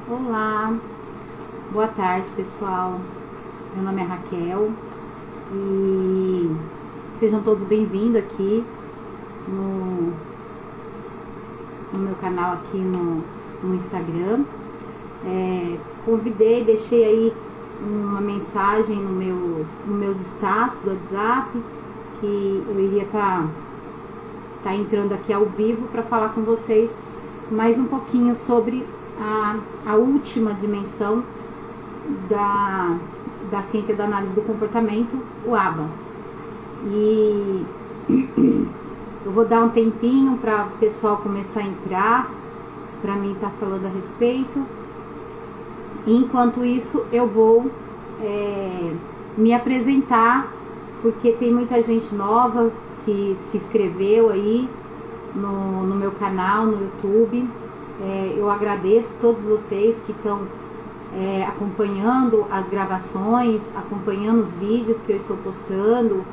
Olá, boa tarde pessoal, meu nome é Raquel e sejam todos bem-vindos aqui no meu canal aqui no Instagram. Deixei aí uma mensagem nos meus status do WhatsApp que eu iria estar entrando aqui ao vivo para falar com vocês mais um pouquinho sobre a última dimensão da ciência da análise do comportamento, o ABA. E eu vou dar um tempinho para o pessoal começar a entrar, para mim estar falando a respeito. E enquanto isso, eu vou me apresentar, porque tem muita gente nova que se inscreveu aí no meu canal, no YouTube. Eu agradeço todos vocês que estão acompanhando as gravações, acompanhando os vídeos que eu estou postando.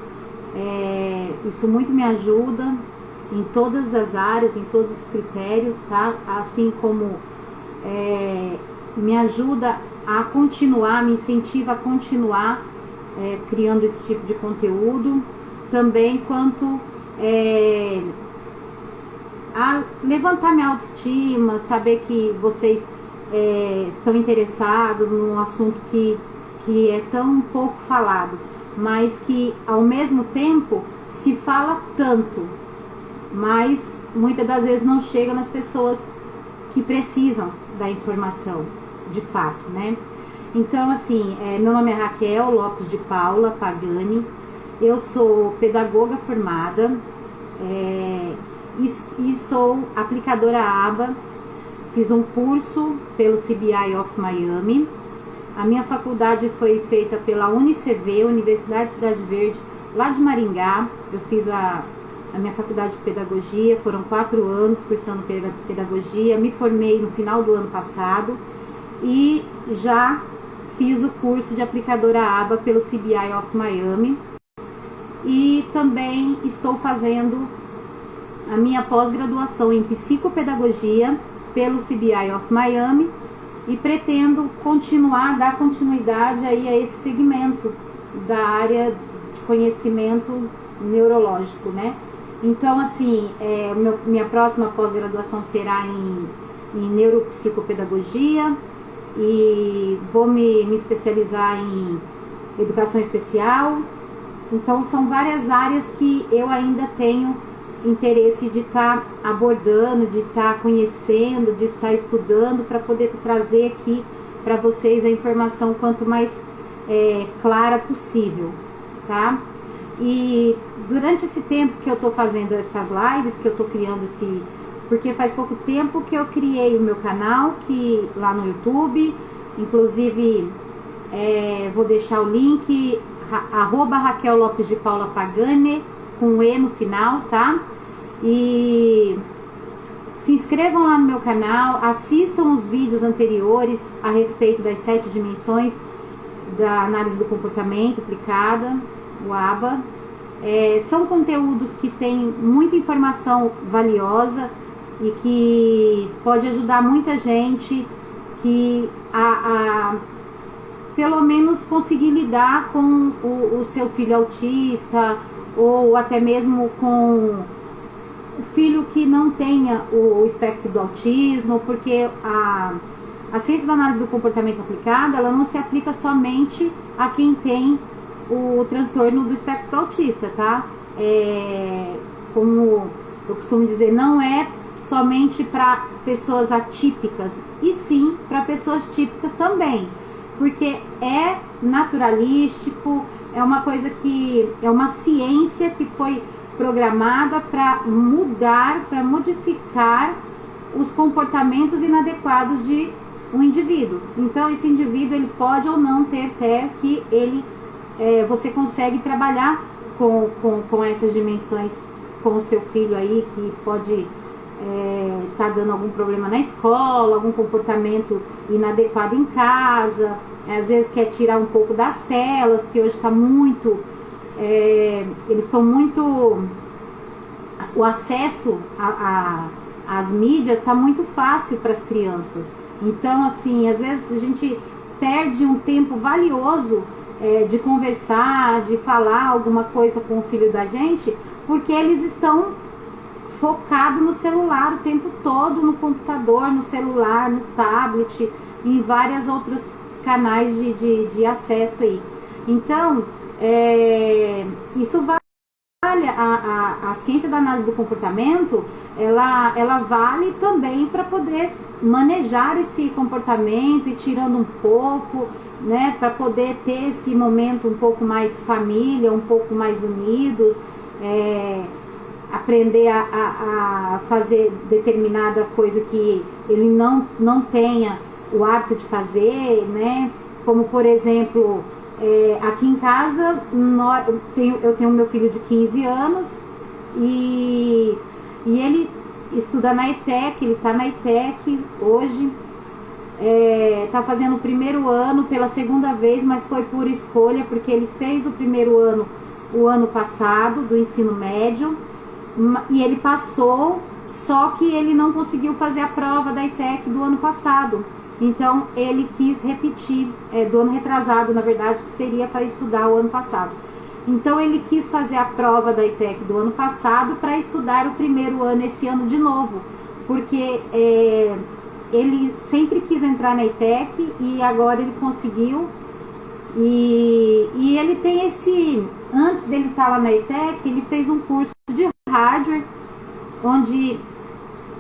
Isso muito me ajuda em todas as áreas, em todos os critérios, tá? Assim como me ajuda a continuar, me incentiva a continuar criando esse tipo de conteúdo. Também quanto a levantar minha autoestima, saber que vocês estão interessados num assunto que é tão pouco falado, mas que ao mesmo tempo se fala tanto, mas muitas das vezes não chega nas pessoas que precisam da informação de fato, né? Então, assim, meu nome é Raquel Lopes de Paula Pagani, eu sou pedagoga formada, e sou aplicadora ABA. Fiz um curso pelo CBI of Miami. A minha faculdade foi feita pela UniCV, Universidade de Cidade Verde, lá de Maringá. Eu fiz a minha faculdade de pedagogia, foram 4 anos cursando pedagogia. Me formei no final do ano passado e já fiz o curso de aplicadora ABA pelo CBI of Miami. E também estou fazendo a minha pós-graduação em psicopedagogia pelo CBI of Miami e pretendo dar continuidade aí a esse segmento da área de conhecimento neurológico, né? Então, assim, minha próxima pós-graduação será em neuropsicopedagogia e vou me especializar em educação especial. Então, são várias áreas que eu ainda tenho interesse de estar abordando, de estar conhecendo, de estar estudando, para poder trazer aqui para vocês a informação quanto mais clara possível, tá? E durante esse tempo que eu estou fazendo essas lives, que eu estou criando porque faz pouco tempo que eu criei o meu canal lá no YouTube, inclusive vou deixar o link, @Raquel Lopes de Paula Pagani, com E no final, tá? E se inscrevam lá no meu canal, assistam os vídeos anteriores a respeito das 7 dimensões da análise do comportamento aplicada, o ABA. São conteúdos que têm muita informação valiosa e que pode ajudar muita gente que a pelo menos conseguir lidar com o seu filho autista, ou até mesmo com o filho que não tenha o espectro do autismo, porque a ciência da análise do comportamento aplicada, ela não se aplica somente a quem tem o transtorno do espectro autista, tá? Como eu costumo dizer, não é somente para pessoas atípicas, e sim para pessoas típicas também, porque é naturalístico, é uma coisa é uma ciência que foi programada para modificar os comportamentos inadequados de um indivíduo. Então, esse indivíduo, ele pode ou não ter que você consegue trabalhar com essas dimensões com o seu filho aí, que pode tá dando algum problema na escola, algum comportamento inadequado em casa, às vezes quer tirar um pouco das telas, que hoje está muito, eles estão muito, o acesso às mídias está muito fácil para as crianças, Então, assim, às vezes a gente perde um tempo valioso de conversar, de falar alguma coisa com o filho da gente, porque eles estão focados no celular o tempo todo, no computador, no celular, no tablet, em vários outros canais de acesso aí. Então, isso vale, a ciência da análise do comportamento, ela vale também para poder manejar esse comportamento e tirando um pouco, né, para poder ter esse momento um pouco mais família, um pouco mais unidos, aprender a fazer determinada coisa que ele não tenha o hábito de fazer, né, como por exemplo, aqui em casa eu tenho meu filho de 15 anos e ele estuda na ETEC, ele está na ETEC hoje, está fazendo o primeiro ano pela segunda vez, mas foi por escolha, porque ele fez o primeiro ano o ano passado do ensino médio e ele passou, só que ele não conseguiu fazer a prova da ETEC do ano passado. Então ele quis repetir, do ano retrasado, na verdade, que seria para estudar o ano passado. Então ele quis fazer a prova da ETEC do ano passado para estudar o primeiro ano esse ano de novo, porque ele sempre quis entrar na ETEC e agora ele conseguiu. E ele tem antes dele estar lá na ETEC, ele fez um curso de hardware, onde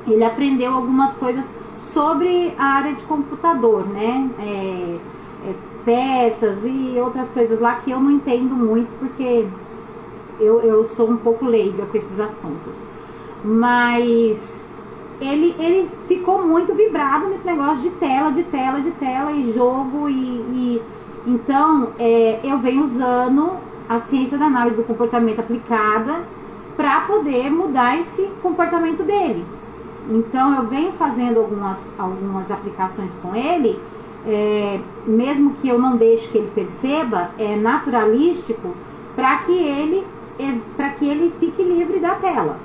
ele aprendeu algumas coisas sobre a área de computador, né? Peças e outras coisas lá que eu não entendo muito, porque eu sou um pouco leiga com esses assuntos. Mas ele ficou muito vibrado nesse negócio de tela e jogo então eu venho usando a ciência da análise do comportamento aplicada para poder mudar esse comportamento dele. Então eu venho fazendo algumas aplicações com ele, mesmo que eu não deixe que ele perceba, naturalístico, para que ele fique livre da tela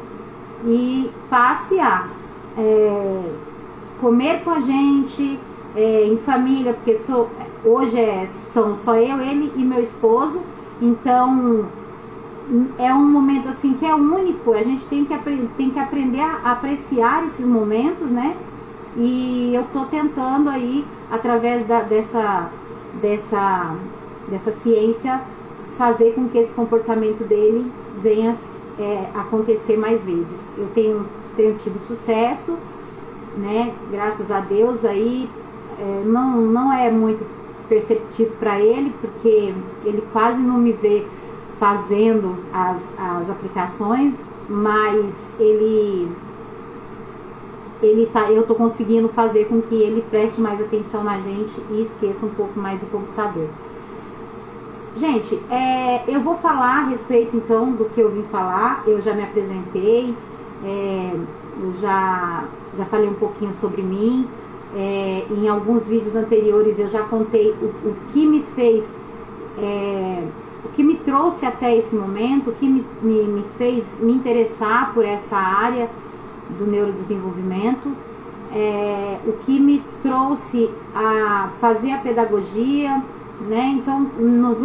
e passe a comer com a gente, em família, porque hoje são só eu, ele e meu esposo. Então é um momento assim que é único, a gente tem que aprender a apreciar esses momentos, né? E eu tô tentando aí, através dessa ciência, fazer com que esse comportamento dele venha acontecer mais vezes. Eu tenho tido sucesso, né? Graças a Deus aí, não é muito perceptível para ele, porque ele quase não me vê fazendo as aplicações, mas eu tô conseguindo fazer com que ele preste mais atenção na gente e esqueça um pouco mais o computador. Gente, eu vou falar a respeito então do que eu vim falar. Eu já me apresentei, eu já falei um pouquinho sobre mim. Em alguns vídeos anteriores eu já contei o que me fez, o que me trouxe até esse momento, o que me fez me interessar por essa área do neurodesenvolvimento, o que me trouxe a fazer a pedagogia, né? Então, nos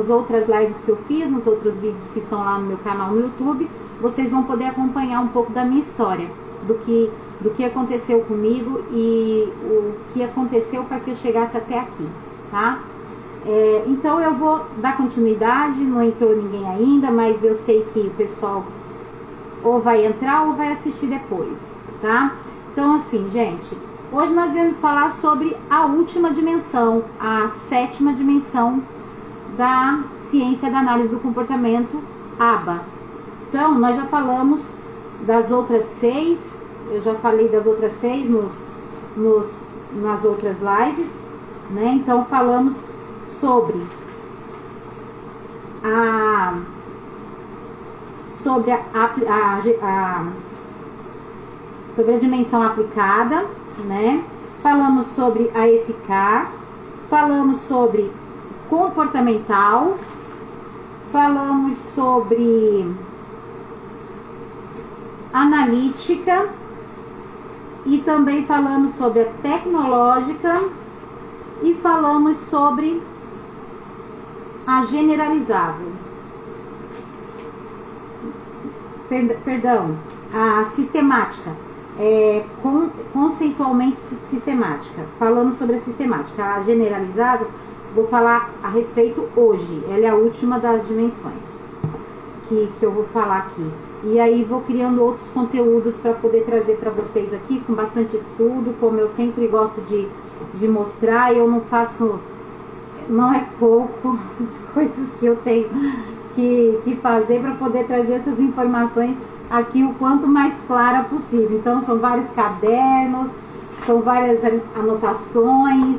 outras lives que eu fiz, nos outros vídeos que estão lá no meu canal no YouTube, vocês vão poder acompanhar um pouco da minha história, do que aconteceu comigo e o que aconteceu para que eu chegasse até aqui, tá? Então eu vou dar continuidade, não entrou ninguém ainda, mas eu sei que o pessoal ou vai entrar ou vai assistir depois, tá? Então assim, gente, hoje nós vamos falar sobre a última dimensão, a 7ª dimensão da ciência da análise do comportamento, ABA. Então, nós já falamos das outras 6, eu já falei das outras 6 nas outras lives, né? Então, falamos sobre a dimensão aplicada, né? Falamos sobre a eficaz, falamos sobre comportamental, falamos sobre analítica E também falamos sobre a tecnológica e falamos sobre a generalizável. Perdão, a sistemática. Conceitualmente sistemática. Falamos sobre a sistemática. A generalizável, vou falar a respeito hoje. Ela é a última das dimensões que eu vou falar aqui. E aí vou criando outros conteúdos para poder trazer para vocês aqui, com bastante estudo, como eu sempre gosto de mostrar. Eu não faço, não é pouco as coisas que eu tenho que fazer para poder trazer essas informações aqui o quanto mais clara possível. Então são vários cadernos, são várias anotações,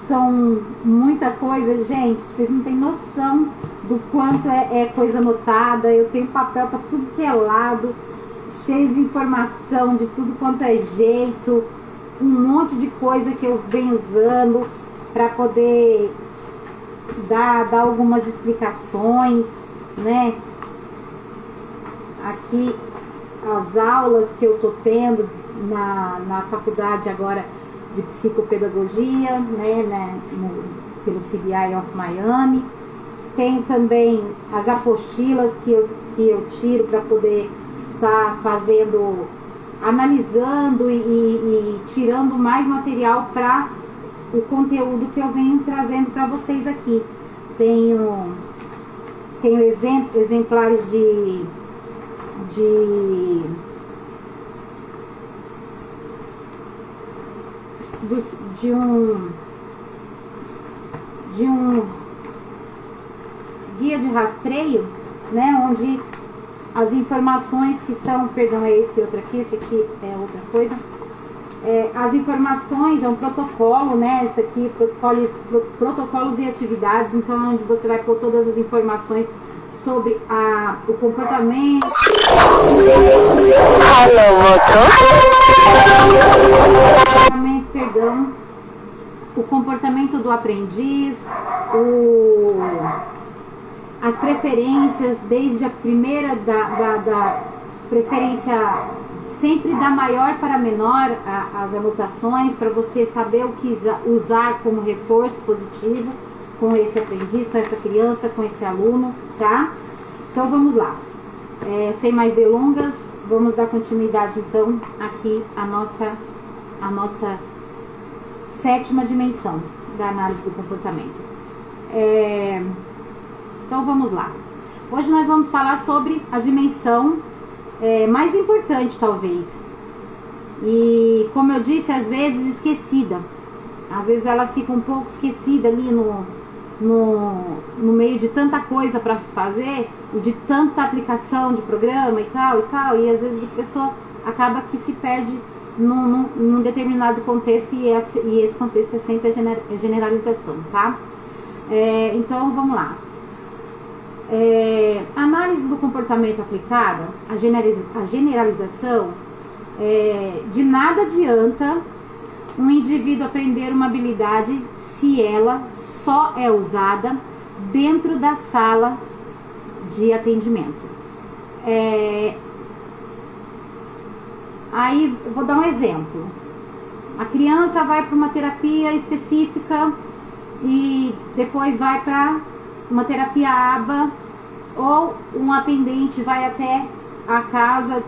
são muita coisa, gente, vocês não têm noção do quanto é coisa anotada. Eu tenho papel para tudo que é lado, cheio de informação, de tudo quanto é jeito, um monte de coisa que eu venho usando para poder dar algumas explicações, né? Aqui as aulas que eu tô tendo na faculdade agora de psicopedagogia, né, pelo CBI of Miami. Tenho também as apostilas que eu tiro para poder estar fazendo, analisando e tirando mais material para o conteúdo que eu venho trazendo para vocês aqui. Tenho exemplares de um guia de rastreio, né, onde as informações que estão, perdão, é esse outro aqui, esse aqui é outra coisa, as informações, é um protocolo, né, esse aqui, protocolos e atividades, então onde você vai pôr todas as informações sobre o comportamento. O comportamento do aprendiz, as preferências, desde a primeira da preferência, sempre da maior para menor, as anotações, para você saber o que usar como reforço positivo com esse aprendiz, com essa criança, com esse aluno, tá? Então vamos lá. Sem mais delongas, vamos dar continuidade então aqui à nossa 7ª dimensão da análise do comportamento. Então vamos lá. Hoje nós vamos falar sobre a dimensão mais importante, talvez. E como eu disse, às vezes esquecida. Às vezes elas ficam um pouco esquecidas ali no meio de tanta coisa para se fazer e de tanta aplicação de programa e tal, e às vezes a pessoa acaba que se perde num determinado contexto, e esse contexto é sempre a generalização, tá? Então vamos lá. Análise do comportamento aplicada, a generalização, de nada adianta um indivíduo aprender uma habilidade se ela só é usada dentro da sala de atendimento. Aí eu vou dar um exemplo. A criança vai para uma terapia específica e depois vai para uma terapia ABA, ou um atendente vai até a casa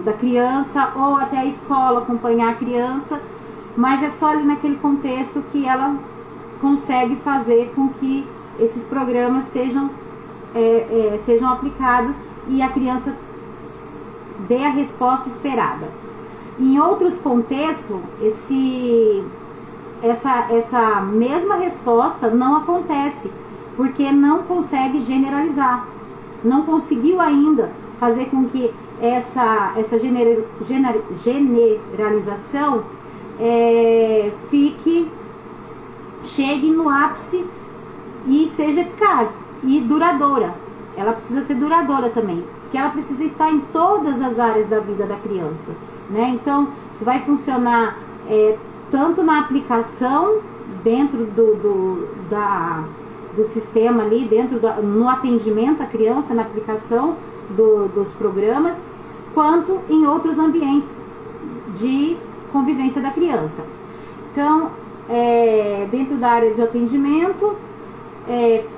da criança ou até a escola acompanhar a criança, mas é só ali naquele contexto que ela consegue fazer com que esses programas sejam aplicados e a criança dê a resposta esperada. Em outros contextos, essa mesma resposta não acontece, porque não consegue generalizar, não conseguiu ainda fazer com que essa generalização chegue no ápice e seja eficaz e duradoura. Ela precisa ser duradoura também, porque ela precisa estar em todas as áreas da vida da criança, né? Então, isso vai funcionar tanto na aplicação dentro do sistema ali, no atendimento à criança, na aplicação dos programas, quanto em outros ambientes de convivência da criança. Então, dentro da área de atendimento,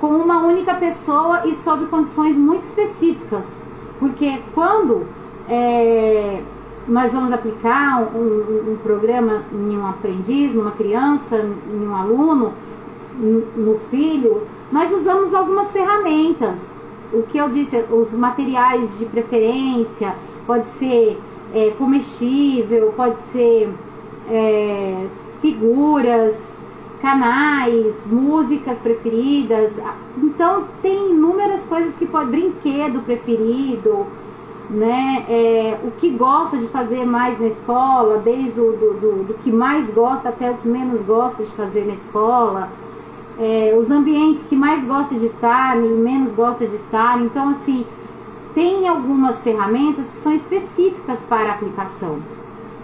com uma única pessoa e sob condições muito específicas, porque quando nós vamos aplicar um programa em um aprendiz, numa criança, em um aluno, no filho, nós usamos algumas ferramentas. O que eu disse, os materiais de preferência, pode ser comestível, pode ser figuras, canais, músicas preferidas. Então tem inúmeras coisas que pode, brinquedo preferido, né? O que gosta de fazer mais na escola, desde do que mais gosta até o que menos gosta de fazer na escola, os ambientes que mais gosta de estar e menos gosta de estar. Então, assim, tem algumas ferramentas que são específicas para a aplicação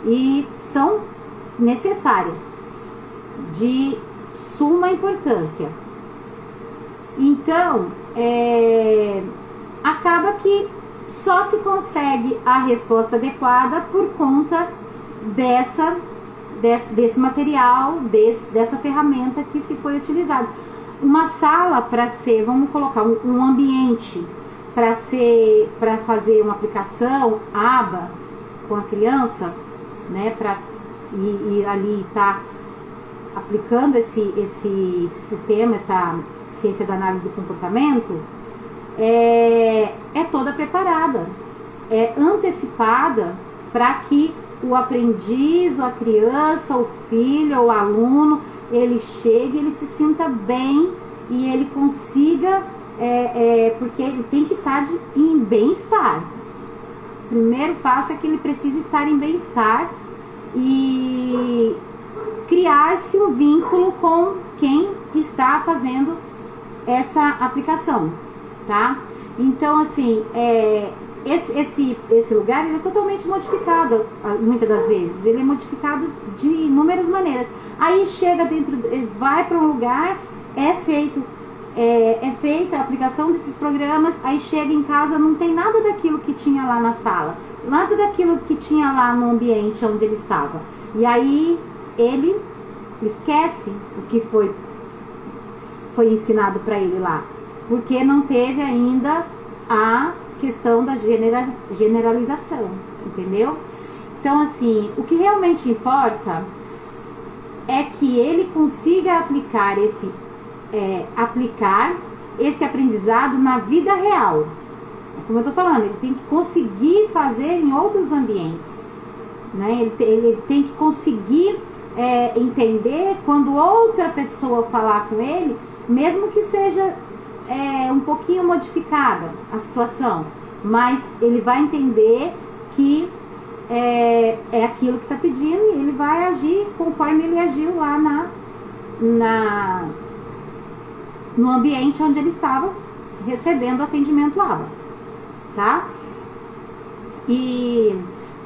e são necessárias, de suma importância. Então, acaba que só se consegue a resposta adequada por conta desse material, dessa ferramenta que se foi utilizada. Uma sala para ser, vamos colocar um ambiente para fazer uma aplicação aba com a criança, né, para ir ali estar aplicando esse sistema, essa ciência da análise do comportamento, é toda preparada, é antecipada para que o aprendiz, ou a criança, o filho, ou o aluno, ele chegue, ele se sinta bem e ele consiga, porque ele tem que estar em bem-estar. O primeiro passo é que ele precisa estar em bem-estar e criar-se um vínculo com quem está fazendo essa aplicação, tá? Então, assim, esse lugar, ele é totalmente modificado, muitas das vezes. Ele é modificado de inúmeras maneiras. Aí chega dentro, vai para um lugar, é feita a aplicação desses programas, aí chega em casa, não tem nada daquilo que tinha lá na sala, nada daquilo que tinha lá no ambiente onde ele estava. E aí ele esquece o que foi ensinado para ele lá, porque não teve ainda a questão da generalização, entendeu? Então, assim, o que realmente importa é que ele consiga aplicar esse aprendizado na vida real. Como eu tô falando, ele tem que conseguir fazer em outros ambientes, né? Ele tem que conseguir entender quando outra pessoa falar com ele, mesmo que seja um pouquinho modificada a situação, mas ele vai entender que é aquilo que está pedindo e ele vai agir conforme ele agiu lá no ambiente onde ele estava recebendo atendimento ABA, tá? E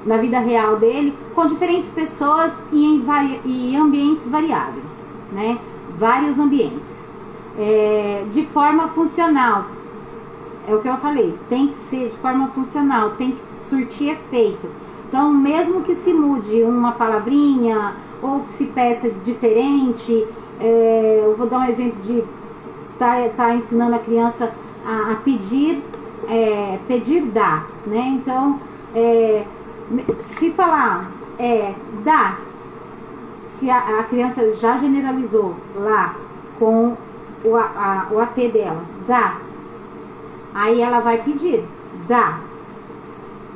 na vida real dele, com diferentes pessoas e em ambientes variáveis, né? Vários ambientes. De forma funcional, é o que eu falei, tem que ser de forma funcional, tem que surtir efeito. Então, mesmo que se mude uma palavrinha ou que se peça diferente, eu vou dar um exemplo de tá ensinando a criança a pedir dá, né? Então, se falar dá, se a criança já generalizou lá com o AT dela, dá, aí ela vai pedir, dá.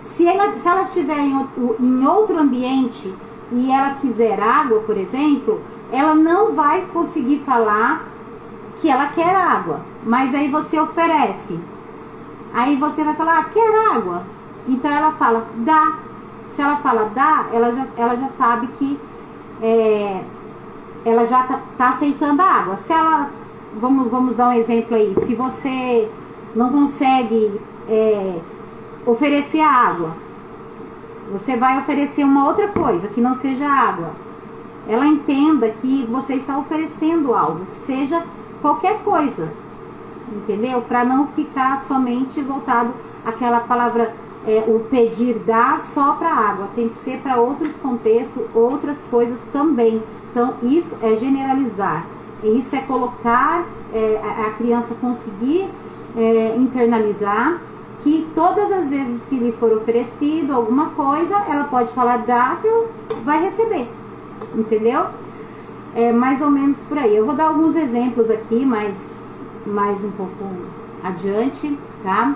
Se ela estiver em outro ambiente e ela quiser água, por exemplo, ela não vai conseguir falar que ela quer água, mas aí você oferece. Aí você vai falar, quer água? Então ela fala, dá. Se ela fala dá, ela já sabe que ela já tá aceitando a água. Se ela, vamos dar um exemplo aí, se você não consegue oferecer a água, você vai oferecer uma outra coisa que não seja água. Ela entenda que você está oferecendo algo, que seja qualquer coisa, entendeu? Para não ficar somente voltado àquela palavra o pedir dá só para água, tem que ser para outros contextos, outras coisas também. Então, isso é generalizar, isso é colocar a criança conseguir internalizar que todas as vezes que lhe for oferecido alguma coisa, ela pode falar dá que vai receber, entendeu? É mais ou menos por aí. Eu vou dar alguns exemplos aqui, mais um pouco adiante, tá?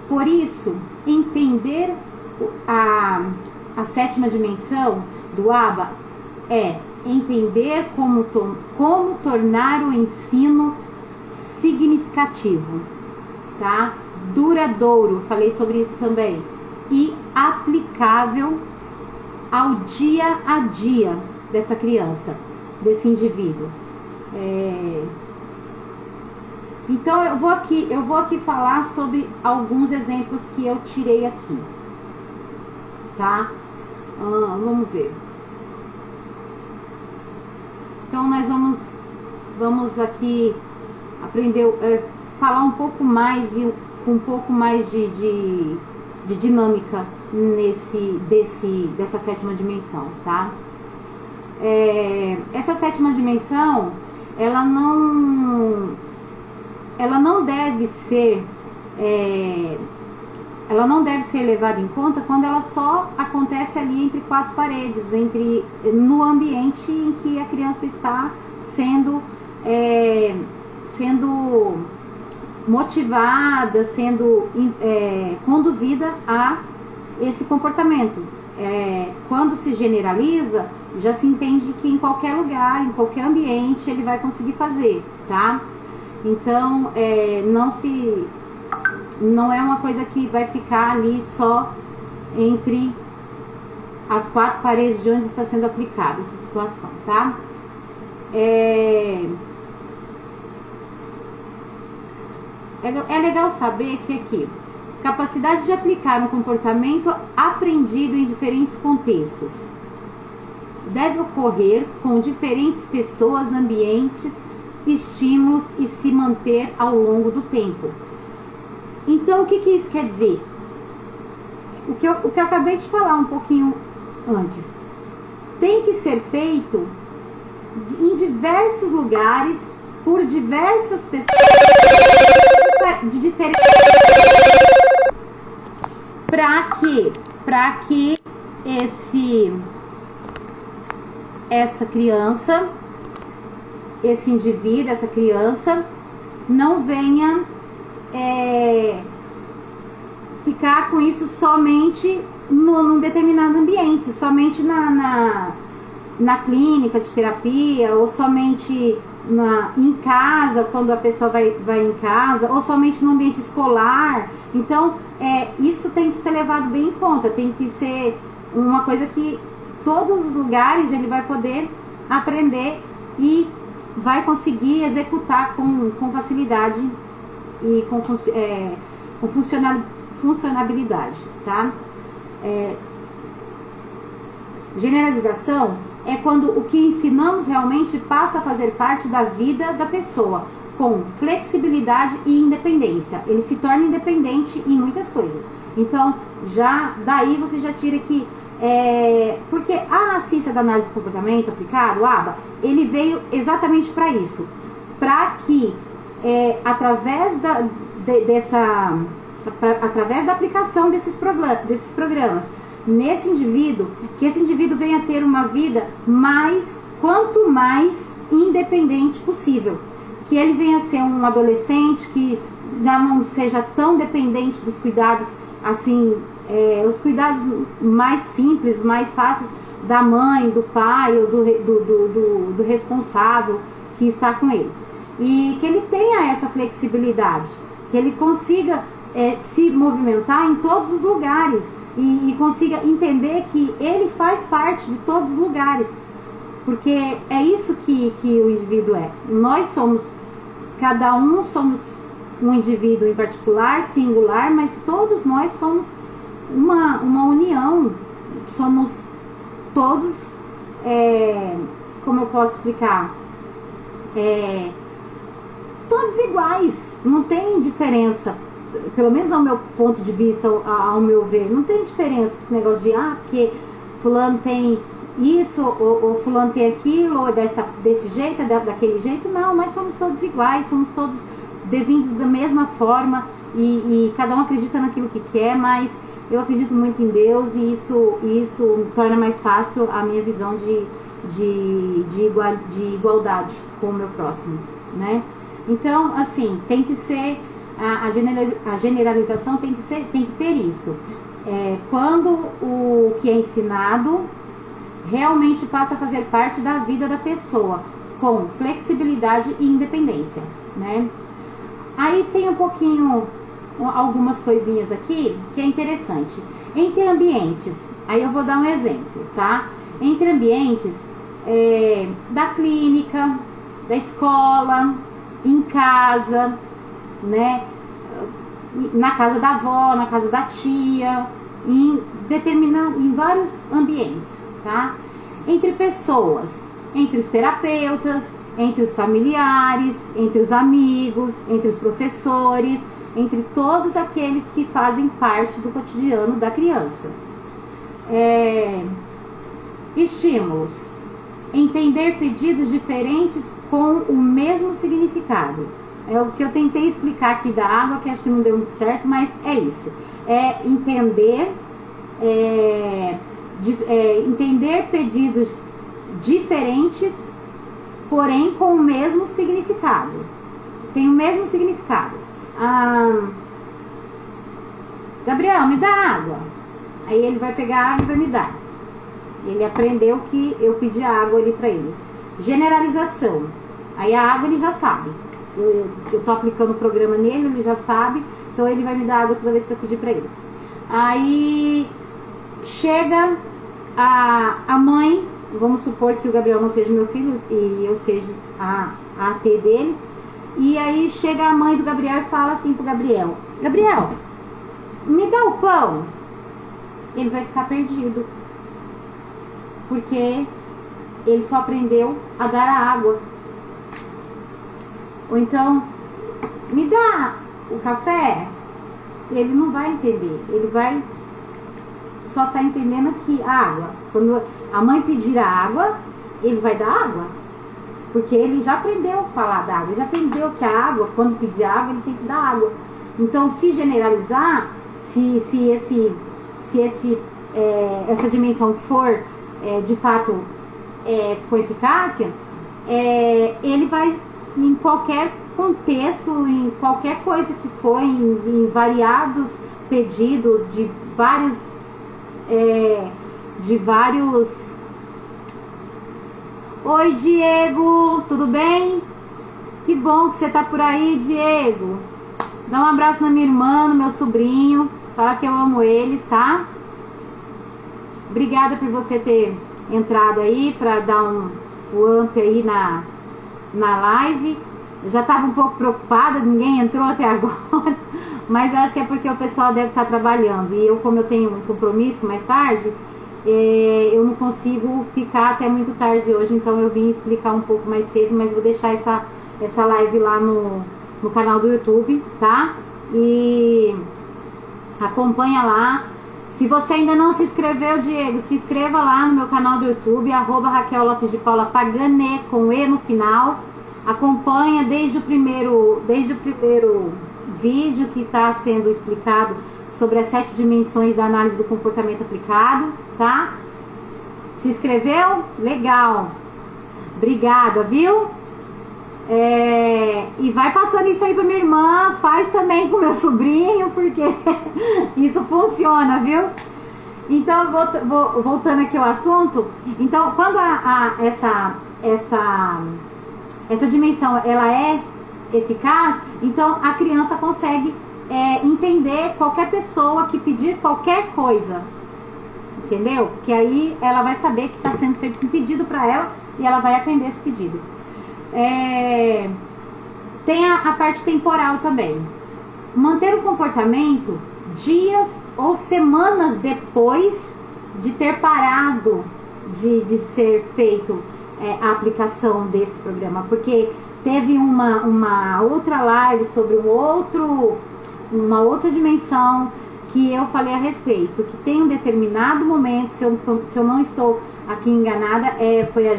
Por isso, entender a 7ª dimensão do ABA é entender como tornar o ensino significativo, tá? Duradouro, falei sobre isso também, e aplicável ao dia a dia dessa criança, desse indivíduo. Então eu vou aqui falar sobre alguns exemplos que eu tirei aqui, tá? Vamos ver. Então nós vamos aqui aprender, falar um pouco mais e com um pouco mais de dinâmica dessa 7ª dimensão, tá? Essa 7ª dimensão, ela não deve ser levada em conta quando ela só acontece ali entre 4 paredes, no ambiente em que a criança está sendo motivada, sendo conduzida a esse comportamento. Quando se generaliza, já se entende que em qualquer lugar, em qualquer ambiente, ele vai conseguir fazer, tá? Então, não é uma coisa que vai ficar ali só entre as 4 paredes de onde está sendo aplicada essa situação, tá? É legal saber que aqui, capacidade de aplicar um comportamento aprendido em diferentes contextos deve ocorrer com diferentes pessoas, ambientes, estímulos e se manter ao longo do tempo. Então, o que isso quer dizer? O que eu acabei de falar um pouquinho antes. Tem que ser feito em diversos lugares, por diversas pessoas, de diferentes... Para que essa criança, esse indivíduo, essa criança, não venha ficar com isso somente num determinado ambiente, somente na clínica de terapia, ou somente em casa, quando a pessoa vai em casa, ou somente no ambiente escolar. Então, isso tem que ser levado bem em conta, tem que ser uma coisa que todos os lugares ele vai poder aprender e vai conseguir executar com facilidade e com funcionabilidade, tá? Generalização é quando o que ensinamos realmente passa a fazer parte da vida da pessoa, com flexibilidade e independência. Ele se torna independente em muitas coisas. Então, daí você já tira que porque a ciência da análise do comportamento aplicado, o ABA, ele veio exatamente para isso, para que através da aplicação desses programas nesse indivíduo, que esse indivíduo venha a ter uma vida quanto mais independente possível, que ele venha a ser um adolescente que já não seja tão dependente dos cuidados, assim, os cuidados mais simples, mais fáceis da mãe, do pai ou do responsável que está com ele, e que ele tenha essa flexibilidade, que ele consiga se movimentar em todos os lugares e consiga entender que ele faz parte de todos os lugares, porque é isso que o indivíduo é. Nós somos, cada um somos um indivíduo em particular, singular, mas todos nós somos uma união, somos todos, como eu posso explicar, todos iguais, não tem diferença pelo menos ao meu ponto de vista, ao meu ver, não tem diferença esse negócio de, porque fulano tem isso, ou fulano tem aquilo, ou desse jeito, daquele jeito. Não, nós somos todos iguais, somos todos devindos da mesma forma, e cada um acredita naquilo que quer, mas eu acredito muito em Deus, e isso torna mais fácil a minha visão de igualdade com o meu próximo, né? Então, assim, tem que ser, a generalização tem que ter isso. Quando o que é ensinado realmente passa a fazer parte da vida da pessoa, com flexibilidade e independência, né? Aí tem algumas coisinhas aqui que é interessante. Entre ambientes, aí eu vou dar um exemplo, tá? Entre ambientes da clínica, da escola, em casa, né? Na casa da avó, na casa da tia, em vários ambientes, tá? Entre pessoas, entre os terapeutas, entre os familiares, entre os amigos, entre os professores, entre todos aqueles que fazem parte do cotidiano da criança. Estímulos. Entender pedidos diferentes com o mesmo significado. É o que eu tentei explicar aqui da água, que acho que não deu muito certo, mas é isso. Entender pedidos diferentes, porém com o mesmo significado. Tem o mesmo significado. Gabriel, me dá água. Aí ele vai pegar a água e vai me dar. Ele aprendeu que eu pedi a água ali pra ele. Generalização. Aí a água ele já sabe. Eu tô aplicando o programa nele, ele já sabe. Então ele vai me dar água toda vez que eu pedir pra ele. Aí chega a mãe. Vamos supor que o Gabriel não seja meu filho e eu seja a AT dele. E aí chega a mãe do Gabriel e fala assim pro Gabriel: Gabriel, me dá o pão. Ele vai ficar perdido, porque ele só aprendeu a dar a água. Ou então, me dá o café. Ele não vai entender. Ele vai só tá entendendo aqui a água. Quando a mãe pedir a água, ele vai dar água, porque ele já aprendeu a falar da água. Ele já aprendeu que a água, quando pedir água, ele tem que dar água. Então, se generalizar, se essa dimensão for de fato com eficácia, ele vai, em qualquer contexto, em qualquer coisa que for, em variados pedidos de vários Oi, Diego, tudo bem? Que bom que você tá por aí, Diego. Dá um abraço na minha irmã, no meu sobrinho. Fala que eu amo eles, tá? Obrigada por você ter entrado aí pra dar um up aí na live. Eu já tava um pouco preocupada, ninguém entrou até agora. Mas eu acho que é porque o pessoal deve estar trabalhando. E eu, como eu tenho um compromisso mais tarde, eu não consigo ficar até muito tarde hoje. Então eu vim explicar um pouco mais cedo, mas vou deixar essa live lá no canal do YouTube, tá? E acompanha lá. Se você ainda não se inscreveu, Diego, se inscreva lá no meu canal do YouTube, @Raquel Lopes de Paula Pagané, com E no final. Acompanha desde o primeiro vídeo que está sendo explicado sobre as 7 dimensões da análise do comportamento aplicado, tá? Se inscreveu? Legal. Obrigada, viu? E vai passando isso aí pra minha irmã, faz também com meu sobrinho, porque isso funciona, viu? Então, voltando aqui ao assunto, então, quando essa dimensão ela é eficaz, então a criança consegue entender qualquer pessoa que pedir qualquer coisa, entendeu? Que aí ela vai saber que está sendo feito um pedido para ela e ela vai atender esse pedido. Tem a parte temporal também. Manter o comportamento dias ou semanas depois de ter parado de ser feito a aplicação desse programa, porque teve uma outra live sobre um outro uma outra dimensão que eu falei a respeito, que tem um determinado momento, se eu não estou aqui enganada, foi a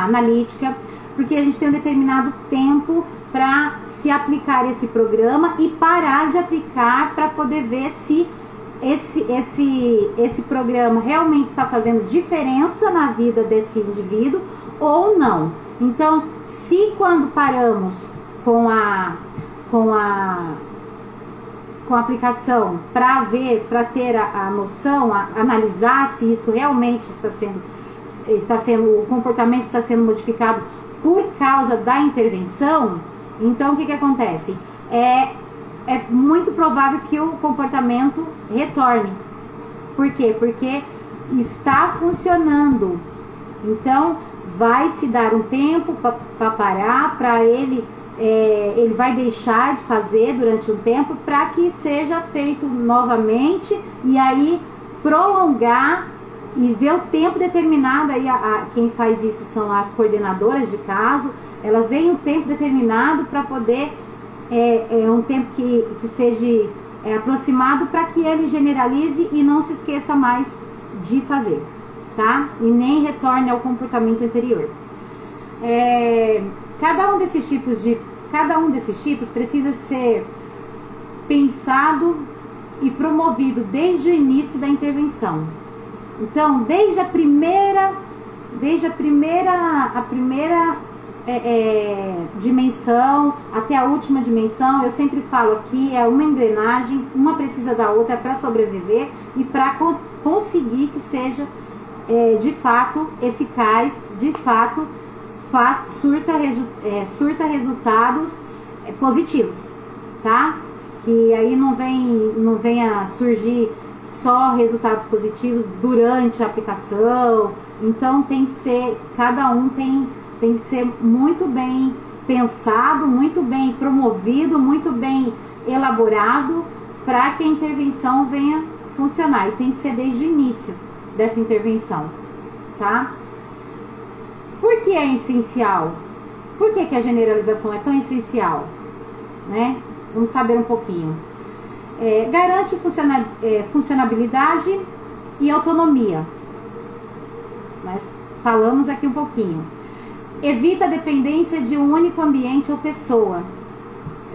analítica, porque a gente tem um determinado tempo para se aplicar esse programa e parar de aplicar para poder ver se esse programa realmente está fazendo diferença na vida desse indivíduo ou não. Então, se quando paramos com a aplicação para ter a noção, analisar se isso realmente o comportamento está sendo modificado por causa da intervenção, então o que acontece? É muito provável que o comportamento retorne. Por quê? Porque está funcionando. Então, vai se dar um tempo para parar, para ele vai deixar de fazer durante um tempo para que seja feito novamente e aí prolongar e ver o tempo determinado. Aí quem faz isso são as coordenadoras de caso, elas veem o tempo determinado para poder um tempo que seja aproximado para que ele generalize e não se esqueça mais de fazer, tá? E nem retorne ao comportamento anterior. Cada um desses tipos precisa ser pensado e promovido desde o início da intervenção. Então, desde a primeira dimensão até a última dimensão, eu sempre falo aqui, é uma engrenagem, uma precisa da outra para sobreviver e para conseguir que seja de fato eficaz, de fato surta resultados positivos, tá? Que aí não venha surgir só resultados positivos durante a aplicação. Então tem que ser, cada um tem que ser muito bem pensado, muito bem promovido, muito bem elaborado para que a intervenção venha funcionar. E tem que ser desde o início dessa intervenção, tá? Por que é essencial? Por que a generalização é tão essencial? Né? Vamos saber um pouquinho. Garante funcionabilidade e autonomia. Nós falamos aqui um pouquinho. Evita a dependência de um único ambiente ou pessoa.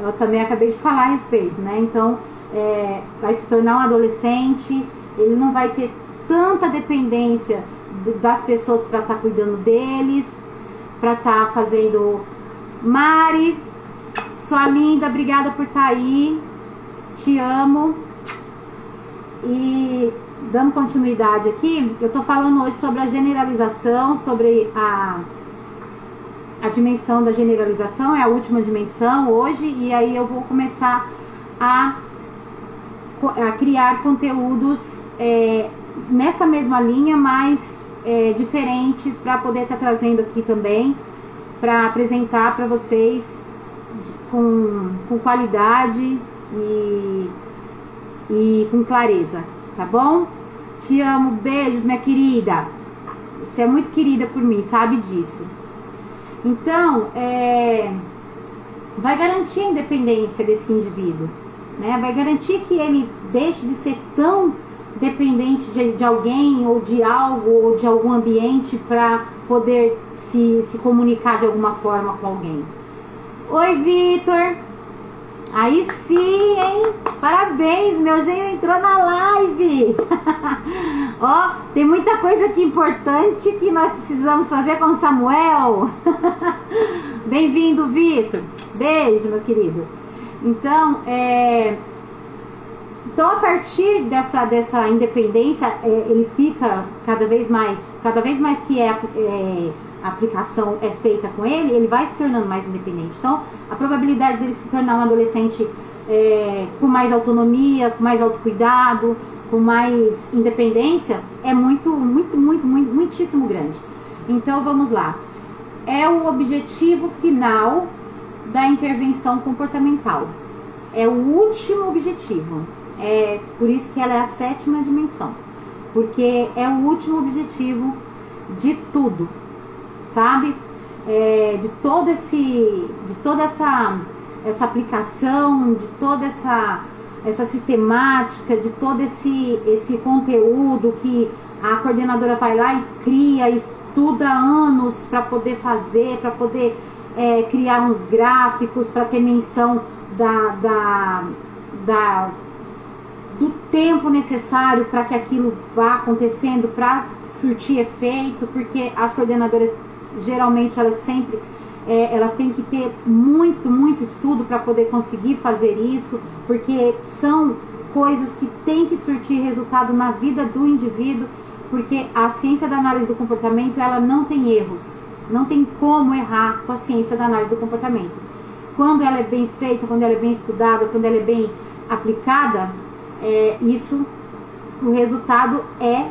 Eu também acabei de falar a respeito, né? Então, vai se tornar um adolescente, ele não vai ter tanta dependência das pessoas para estar cuidando deles, para estar fazendo. Mari, sua linda, obrigada por estar aí, te amo. E dando continuidade aqui, eu tô falando hoje sobre a generalização, sobre a dimensão da generalização, é a última dimensão hoje, e aí eu vou começar a criar conteúdos nessa mesma linha, mas diferentes, para poder estar trazendo aqui também, para apresentar para vocês com qualidade e com clareza, tá bom? Te amo, beijos, minha querida. Você é muito querida por mim, sabe disso. Então, vai garantir a independência desse indivíduo, né? Vai garantir que ele deixe de ser tão dependente de alguém ou de algo ou de algum ambiente para poder se comunicar de alguma forma com alguém. Oi, Vitor! Aí sim, hein? Parabéns, meu genro entrou na live. Ó, tem muita coisa aqui importante que nós precisamos fazer com o Samuel. Bem-vindo, Vitor. Beijo, meu querido. Então, a partir dessa independência, ele fica cada vez mais que a aplicação é feita com ele vai se tornando mais independente. Então, a probabilidade dele se tornar um adolescente com mais autonomia, com mais autocuidado, com mais independência, é muitíssimo grande. Então, vamos lá. É o objetivo final da intervenção comportamental. É o último objetivo. Por isso que ela é a 7ª dimensão. Porque é o último objetivo de tudo. Sabe? De toda essa essa aplicação de toda essa sistemática, de todo esse conteúdo que a coordenadora vai lá e cria, estuda anos para poder fazer, para poder criar uns gráficos, para ter menção do tempo necessário para que aquilo vá acontecendo, para surtir efeito, porque as coordenadoras geralmente elas sempre elas têm que ter muito estudo para poder conseguir fazer isso, porque são coisas que têm que surtir resultado na vida do indivíduo, porque a ciência da análise do comportamento ela não tem erros, não tem como errar com a ciência da análise do comportamento. Quando ela é bem feita, quando ela é bem estudada, quando ela é bem aplicada, o resultado é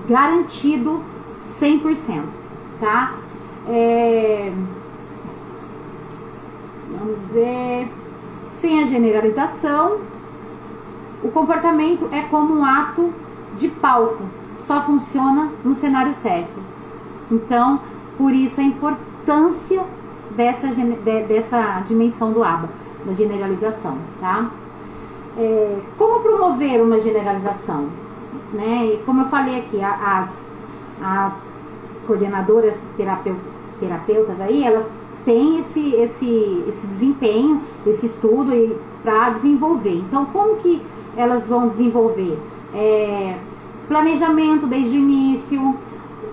garantido 100%, tá? Vamos ver. Sem a generalização, o comportamento é como um ato de palco, só funciona no cenário certo. Então, por isso a importância dessa dimensão do ABA, da generalização, tá? Como promover uma generalização? Né? E como eu falei aqui, as coordenadoras terapeutas aí, elas têm esse desempenho, esse estudo para desenvolver. Então, como que elas vão desenvolver? Planejamento desde o início,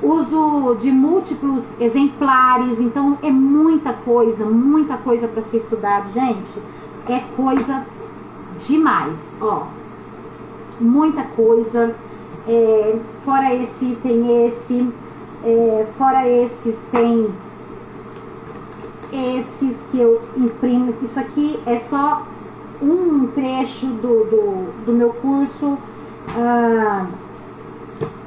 uso de múltiplos exemplares. Então, é muita coisa para ser estudado, gente. É coisa demais, ó. Muita coisa. Fora esse, tem esse. Fora esses, tem esses que eu imprimo. Isso aqui é só um trecho do meu curso.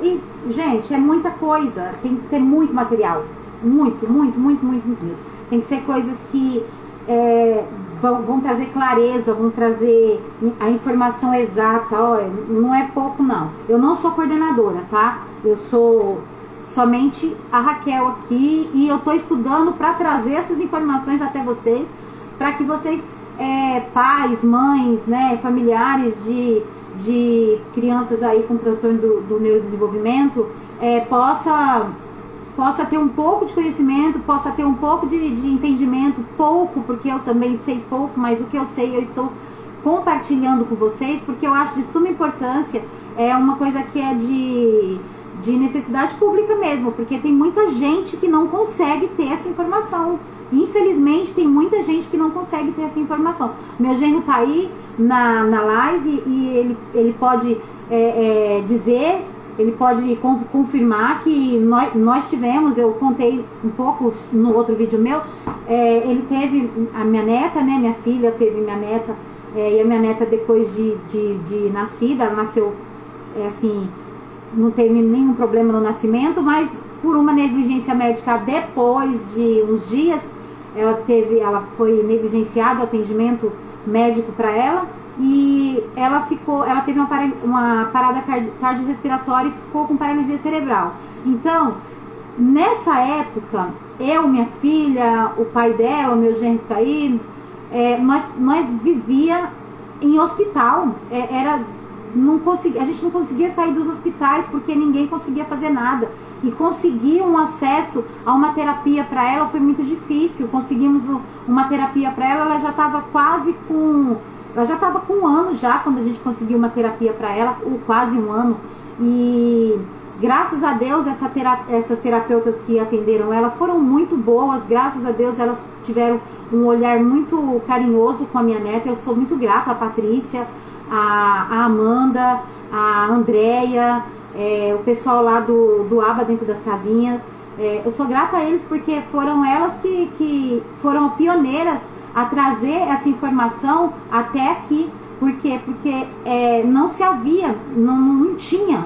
E, gente, é muita coisa. Tem que ter muito material. Muito mesmo. Tem que ser coisas que vão trazer clareza, vão trazer a informação exata. Ó, não é pouco, não. Eu não sou coordenadora, tá? Eu sou somente a Raquel aqui e eu tô estudando para trazer essas informações até vocês, para que vocês, pais, mães, né, familiares de crianças aí com transtorno do neurodesenvolvimento, possa ter um pouco de conhecimento, possa ter um pouco de entendimento, pouco, porque eu também sei pouco, mas o que eu sei eu estou compartilhando com vocês, porque eu acho de suma importância, é uma coisa que é de necessidade pública mesmo, porque tem muita gente que não consegue ter essa informação. Infelizmente, tem muita gente que não consegue ter essa informação. Meu genro tá aí na live e ele pode dizer, ele pode confirmar que nós tivemos, eu contei um pouco no outro vídeo meu, ele teve a minha neta, né, minha filha teve minha neta, e a minha neta depois de nascida, ela nasceu assim, não teve nenhum problema no nascimento, mas por uma negligência médica depois de uns dias, ela foi negligenciada o atendimento médico para ela e ela teve uma parada cardiorrespiratória e ficou com paralisia cerebral. Então, nessa época, eu, minha filha, o pai dela, o meu genro tá aí, nós vivia em hospital, a gente não conseguia sair dos hospitais porque ninguém conseguia fazer nada. E conseguir um acesso a uma terapia para ela foi muito difícil. Conseguimos uma terapia para ela, ela já estava com um ano já quando a gente conseguiu uma terapia para ela, quase um ano. E graças a Deus essas terapeutas que atenderam ela foram muito boas. Graças a Deus elas tiveram um olhar muito carinhoso com a minha neta. Eu sou muito grata à Patrícia, a Amanda, a Andréia, o pessoal lá do ABA dentro das casinhas. Eu sou grata a eles porque foram elas que foram pioneiras a trazer essa informação até aqui. Por quê? Porque não se havia, não tinha,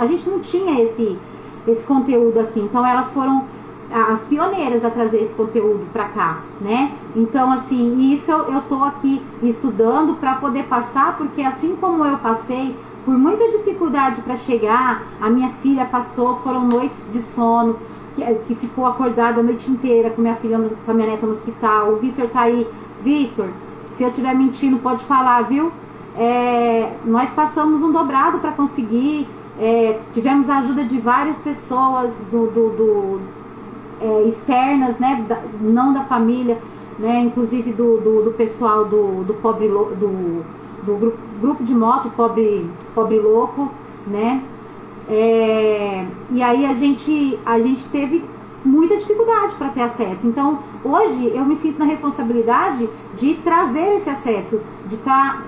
a gente não tinha esse conteúdo aqui. Então elas foram as pioneiras a trazer esse conteúdo para cá, né? Então, assim, isso eu tô aqui estudando para poder passar, porque assim como eu passei por muita dificuldade para chegar, a minha filha passou, foram noites de sono, que ficou acordada a noite inteira com minha filha, com a minha neta no hospital. O Vitor tá aí Vitor, se eu estiver mentindo, pode falar, viu? Nós passamos um dobrado para conseguir, tivemos a ajuda de várias pessoas externas, né? Não da família, né? Inclusive do pessoal do grupo de moto Pobre Louco, né? E aí a gente teve muita dificuldade para ter acesso. Então hoje eu me sinto na responsabilidade de trazer esse acesso, de estar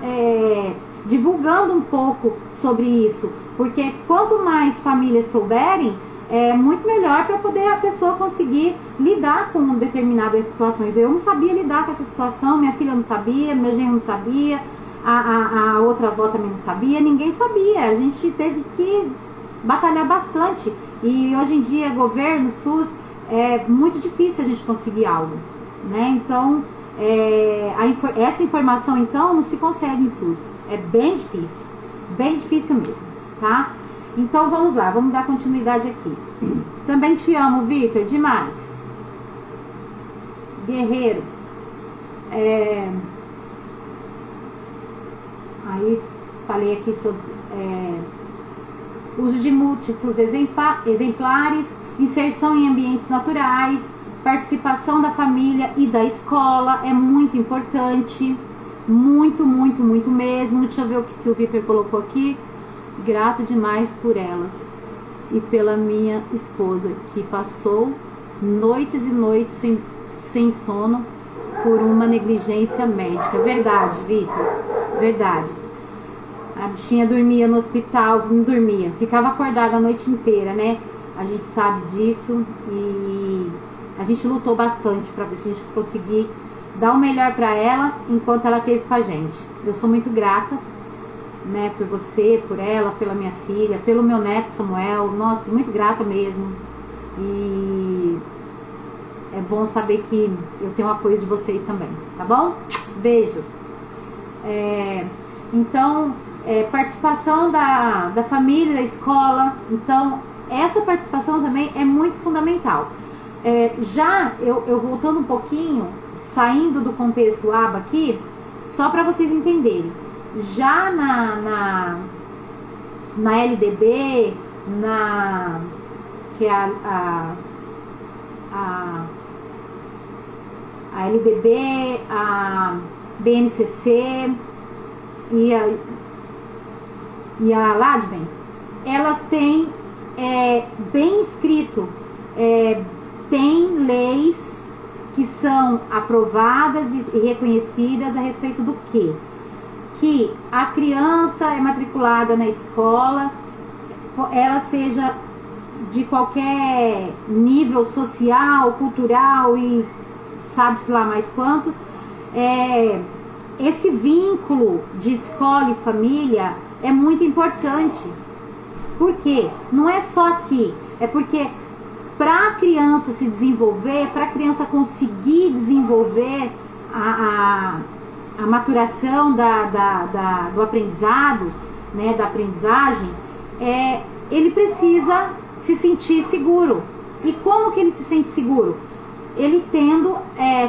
divulgando um pouco sobre isso, porque quanto mais famílias souberem, é muito melhor para poder a pessoa conseguir lidar com determinadas situações. Eu não sabia lidar com essa situação, minha filha não sabia, meu genro não sabia, a outra avó também não sabia, ninguém sabia. A gente teve que batalhar bastante. E hoje em dia, governo, SUS, é muito difícil a gente conseguir algo, né? Então, essa informação, então, não se consegue em SUS. É bem difícil mesmo, tá? Então, vamos lá, vamos dar continuidade aqui. Também te amo, Vitor, demais. Guerreiro. Aí, falei aqui sobre uso de múltiplos exemplares, inserção em ambientes naturais, participação da família e da escola é muito importante, muito mesmo. Deixa eu ver o que o Vitor colocou aqui. Grato demais por elas e pela minha esposa, que passou noites e noites sem sono por uma negligência médica. Verdade, Vitor, verdade. A bichinha dormia no hospital, não dormia, ficava acordada a noite inteira, né? A gente sabe disso e a gente lutou bastante para a gente conseguir dar o melhor para ela enquanto ela esteve com a gente. Eu sou muito grata, né, por você, por ela, pela minha filha, pelo meu neto Samuel. Nossa, muito grata mesmo. E é bom saber que eu tenho o apoio de vocês também, tá bom? Beijos. Então, participação da família, da escola. Então, essa participação também é muito fundamental. Já eu voltando um pouquinho, saindo do contexto aba aqui, só para vocês entenderem. Já na LDB, que é a LDB, a BNCC e a LADBEN, elas têm bem escrito, tem leis que são aprovadas e reconhecidas a respeito do quê? Que a criança é matriculada na escola, ela seja de qualquer nível social, cultural e sabe-se lá mais quantos, esse vínculo de escola e família é muito importante. Por quê? Não é só aqui, é porque para a criança se desenvolver, para a criança conseguir desenvolver a maturação do aprendizado, né, da aprendizagem, ele precisa se sentir seguro. E como que ele se sente seguro? Ele tendo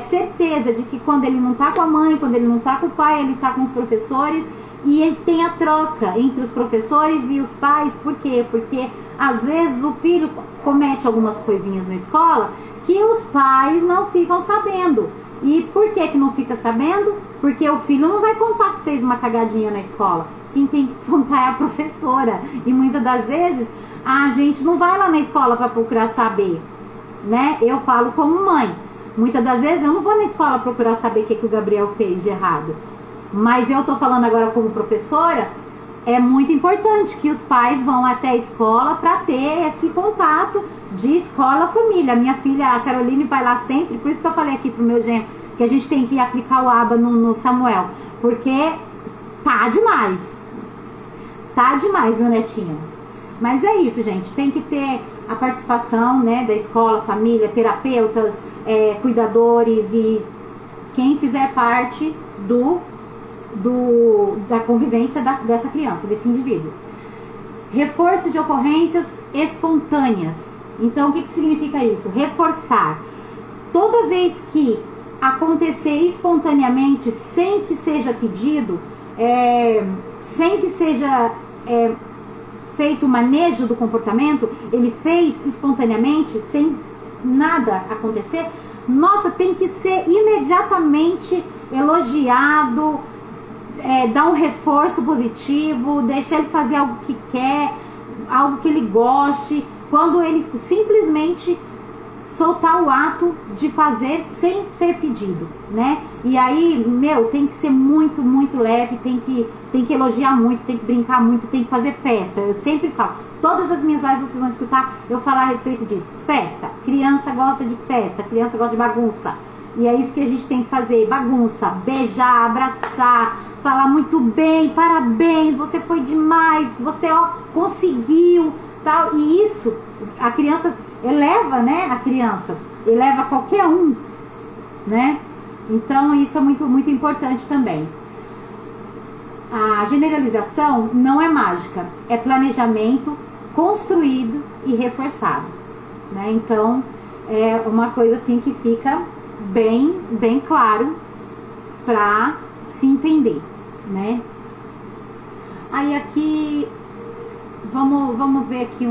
certeza de que quando ele não está com a mãe, quando ele não está com o pai, ele está com os professores, e ele tem a troca entre os professores e os pais. Por quê? Porque às vezes o filho comete algumas coisinhas na escola que os pais não ficam sabendo. E por que não fica sabendo? Porque o filho não vai contar que fez uma cagadinha na escola. Quem tem que contar é a professora. E muitas das vezes a gente não vai lá na escola para procurar saber, né? Eu falo como mãe. Muitas das vezes eu não vou na escola procurar saber o que o Gabriel fez de errado. Mas eu tô falando agora como professora, é muito importante que os pais vão até a escola para ter esse contato de escola-família. A minha filha, a Caroline, vai lá sempre, por isso que eu falei aqui pro meu genro que a gente tem que aplicar o aba no Samuel, porque tá demais, meu netinho. Mas é isso, gente, tem que ter a participação, né, da escola, família, terapeutas, cuidadores e quem fizer parte da convivência dessa criança, desse indivíduo. Reforço de ocorrências espontâneas. Então, o que significa isso? Reforçar. Toda vez que acontecer espontaneamente, sem que seja pedido, sem que seja feito o manejo do comportamento, ele fez espontaneamente, sem nada acontecer, nossa, tem que ser imediatamente elogiado, dar um reforço positivo, deixar ele fazer algo que quer, algo que ele goste, quando ele simplesmente soltar o ato de fazer sem ser pedido, né? E aí, tem que ser muito, muito leve, tem que elogiar muito, tem que brincar muito, tem que fazer festa. Eu sempre falo, todas as minhas lives vocês vão escutar eu falar a respeito disso. Festa, criança gosta de festa, criança gosta de bagunça. E é isso que a gente tem que fazer, bagunça, beijar, abraçar, falar muito bem, parabéns, você foi demais, você conseguiu, tal. E isso, a criança eleva, né? A criança eleva qualquer um, né? Então isso é muito, muito importante também. A generalização não é mágica, é planejamento construído e reforçado, né? Então é uma coisa assim que fica bem, bem claro para se entender, né? Aí aqui vamos ver aqui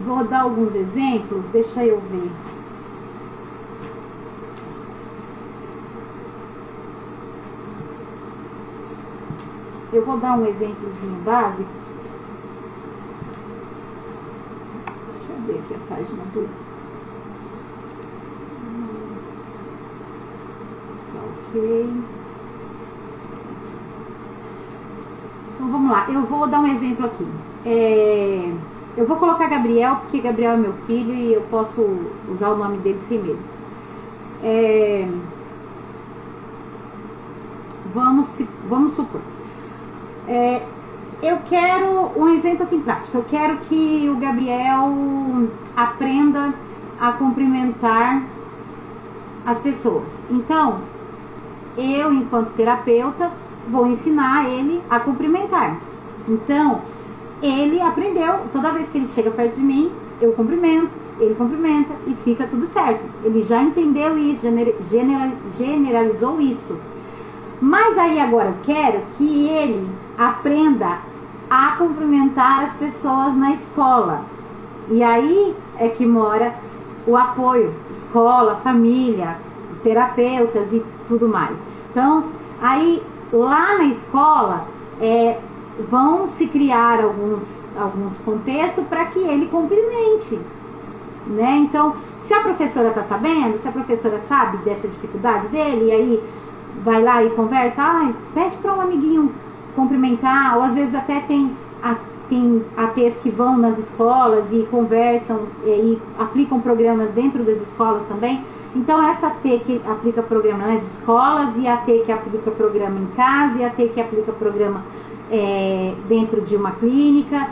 vou dar alguns exemplos, deixa eu ver. Eu vou dar um exemplozinho básico. Deixa eu ver aqui a página do... Tá ok. Então vamos lá, eu vou dar um exemplo aqui. Eu vou colocar Gabriel, porque Gabriel é meu filho e eu posso usar o nome dele sem medo. Vamos supor. Eu quero um exemplo assim prático. Eu quero que o Gabriel aprenda a cumprimentar as pessoas. Então, eu, enquanto terapeuta, vou ensinar ele a cumprimentar. Então, ele aprendeu, toda vez que ele chega perto de mim, eu cumprimento, ele cumprimenta e fica tudo certo. Ele já entendeu isso, generalizou isso. Mas aí agora eu quero que ele aprenda a cumprimentar as pessoas na escola. E aí é que mora o apoio, escola, família, terapeutas e tudo mais. Então, aí lá na escola vão se criar alguns contextos para que ele cumprimente, né? Então, se a professora está sabendo, se a professora sabe dessa dificuldade dele, e aí vai lá e conversa, pede para um amiguinho cumprimentar, ou às vezes até tem ATs que vão nas escolas e conversam e aplicam programas dentro das escolas também. Então essa AT que aplica programa nas escolas, e a AT que aplica programa em casa, e a AT que aplica programa dentro de uma clínica,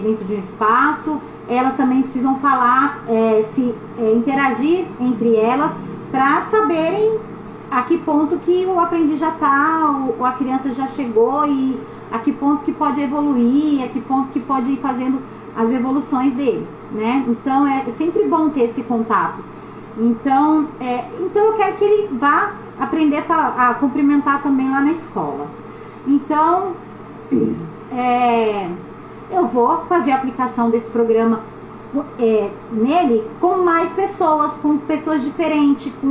dentro de um espaço, elas também precisam falar, interagir entre elas para saberem a que ponto que o aprendiz já está, ou a criança já chegou, e a que ponto que pode evoluir, a que ponto que pode ir fazendo as evoluções dele, né? Então é sempre bom ter esse contato. Então eu quero que ele vá aprender a cumprimentar também lá na escola. Então eu vou fazer a aplicação desse programa nele com mais pessoas, com pessoas diferentes, com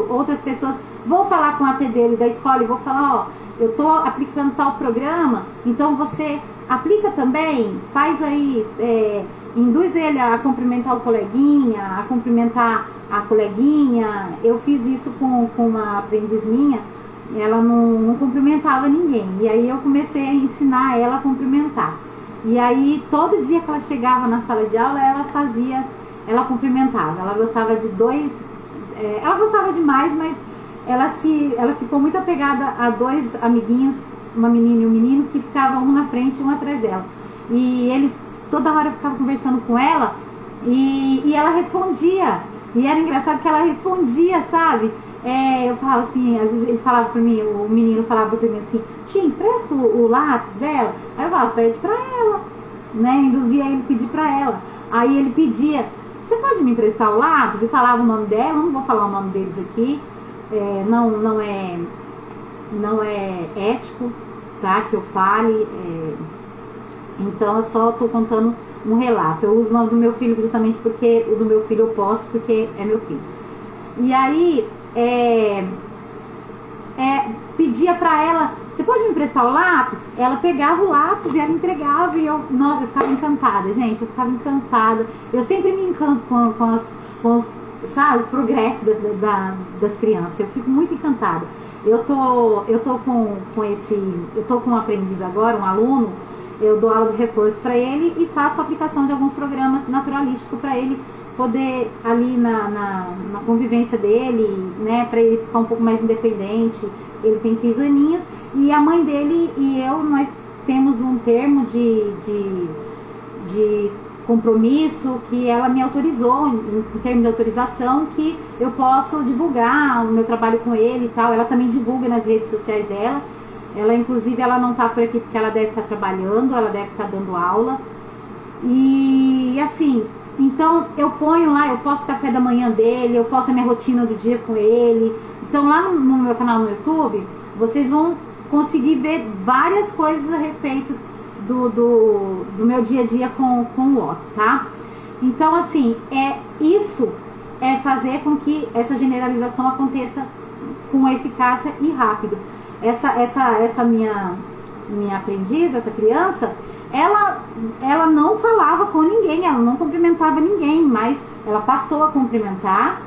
outras pessoas. Vou falar com a AT dele da escola e vou falar, eu tô aplicando tal programa, então você aplica também, faz aí, induz ele a cumprimentar o coleguinha, a cumprimentar a coleguinha. Eu fiz isso com uma aprendiz minha, ela não cumprimentava ninguém, e aí eu comecei a ensinar ela a cumprimentar. E aí, todo dia que ela chegava na sala de aula, ela cumprimentava. Ela gostava de ela gostava demais, mas ela ficou muito apegada a dois amiguinhos, uma menina e um menino, que ficavam um na frente e um atrás dela. E eles toda hora ficavam conversando com ela, e ela respondia. E era engraçado que ela respondia, sabe? Eu falava assim, às vezes ele falava pra mim, o menino falava pra mim assim, tia, empresta o lápis dela? Aí eu falava, pede pra ela. né? Induzia ele a pedir para ela. Aí ele pedia, você pode me emprestar o lápis? E falava o nome dela, não vou falar o nome deles aqui, não é ético, tá? Que eu fale, então eu só tô contando um relato. Eu uso o nome do meu filho justamente porque o do meu filho eu posso, porque é meu filho. E aí, pedia pra ela, você pode me emprestar o lápis? Ela pegava o lápis e ela entregava e eu ficava encantada, gente, eu ficava encantada. Eu sempre me encanto com os, sabe, o progresso das crianças, eu fico muito encantada. Eu tô com um aprendiz agora, um aluno, eu dou aula de reforço para ele e faço a aplicação de alguns programas naturalísticos para ele poder ali na convivência dele, né, para ele ficar um pouco mais independente. Ele tem 6 aninhos e a mãe dele e eu, nós temos um termo de compromisso que ela me autorizou, em termo de autorização, que eu posso divulgar o meu trabalho com ele e tal. Ela também divulga nas redes sociais dela. Ela, inclusive, ela não tá por aqui porque ela deve estar trabalhando, ela deve estar dando aula. E assim, então eu ponho lá, eu posto café da manhã dele, eu posto a minha rotina do dia com ele. Então lá no meu canal no YouTube, vocês vão conseguir ver várias coisas a respeito do meu dia a dia com o Otto, tá? Então assim, isso é fazer com que essa generalização aconteça com eficácia e rápido. Essa minha aprendiz, essa criança, ela não falava com ninguém, ela não cumprimentava ninguém, mas ela passou a cumprimentar